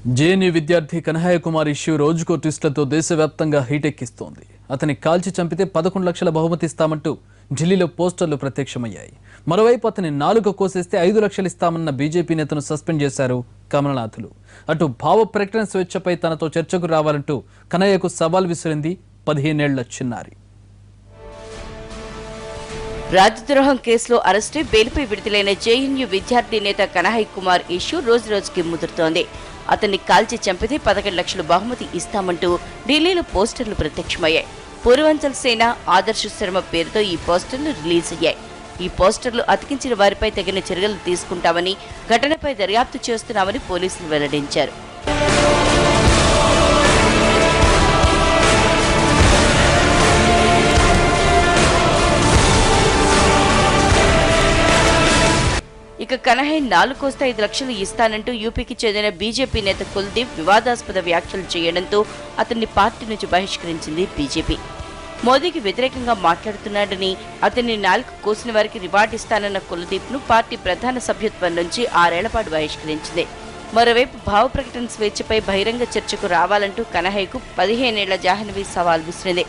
JNU విద్యార్థి కనహయ్య Kumar issue రోజుకో ట్విస్టులతో దేశవ్యాప్తంగా హీటెక్కిస్తోంది. అతన్ని కాల్చి చంపితే 11 లక్షల బహుమతి ఇస్తామంటూ ఢిల్లీలో పోస్టర్లు ప్రత్యక్షమయ్యాయి. మరోవైపు అతని నాలుక కోసేస్తే 5 లక్షలు ఇస్తామన్న బీజేపీ నేతను సస్పెండ్ చేశారు కమలనాథులు. అటు భావ ప్రకటన స్వేచ్ఛపై తనతో చర్చకు రావాలంటూ కనహయ్యకు సవాల్ విసిరింది 15 ఏళ్ల చిన్నారి. రాజద్రోహం కేసులో అరెస్టై బెయిల్పై విడుదలైన జేఎన్యూ విద్యార్థి నేత కనహయ్య కుమార్ ఇష్యూ రోజురోజుకి ముదురుతోంది. అతన్ని కాల్చి చంపితే 11 లక్షలు బహుమతి ఇస్తామంటూ ఢిల్లీలో పోస్టర్లు ప్రత్యక్షమయ్యాయి. పూర్వాంచల్ సేన ఆదర్శ శర్మ పేరుతో ఈ పోస్టర్లు రిలీజ్ అయ్యాయి. ఈ పోస్టర్లు అతికించిన వారిపై తగిన చర్యలు తీసుకుంటామని, ఘటనపై దర్యాప్తు చేస్తున్నామని పోలీసులు వెల్లడించారు. ఇక కనహయ్య నాలుగు కోస్తే 5 లక్షలు ఇస్తానంటూ యూపీకి చెందిన బీజేపీ నేత కుల్దీప్ వివాదాస్పద వ్యాఖ్యలు చేయడంతో అతన్ని పార్టీ నుంచి బహిష్కరించింది బీజేపీ. మోదీకి వ్యతిరేకంగా మాట్లాడుతున్నాడని, అతన్ని నాలుగు కోసిన వారికి రివార్డు ఇస్తానన్న కుల్దీప్ ను పార్టీ ప్రధాన సభ్యత్వం నుంచి 6 ఏళ్ల పాటు బహిష్కరించింది. మరోవైపు భావ ప్రకటన స్వేచ్ఛపై బహిరంగ చర్చకు రావాలంటూ కనహయ్యకు 15 ఏళ్ల జాహ్నవి సవాల్ విసిరింది.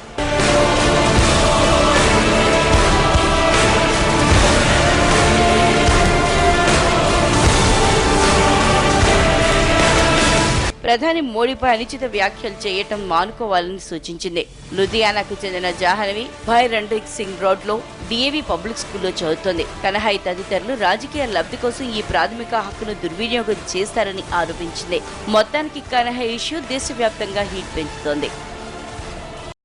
ప్రధాని మోడీపై అనుచిత వ్యాఖ్యలు చేయటం మానుకోవాలని సూచించింది. లుధియానాకు చెందిన జాహ్నవి భాయ్ రణ్దీప్ సింగ్ రోడ్ లో డిఏవి పబ్లిక్ స్కూల్లో చదువుతోంది. కనహయ్య తదితరులు రాజకీయ లబ్ధి కోసం ఈ ప్రాథమిక హక్కును దుర్వినియోగం చేస్తారని ఆరోపించింది. మొత్తానికి కనహయ్య ఇష్యూ దేశవ్యాప్తంగా హీట్ పెంచుతోంది.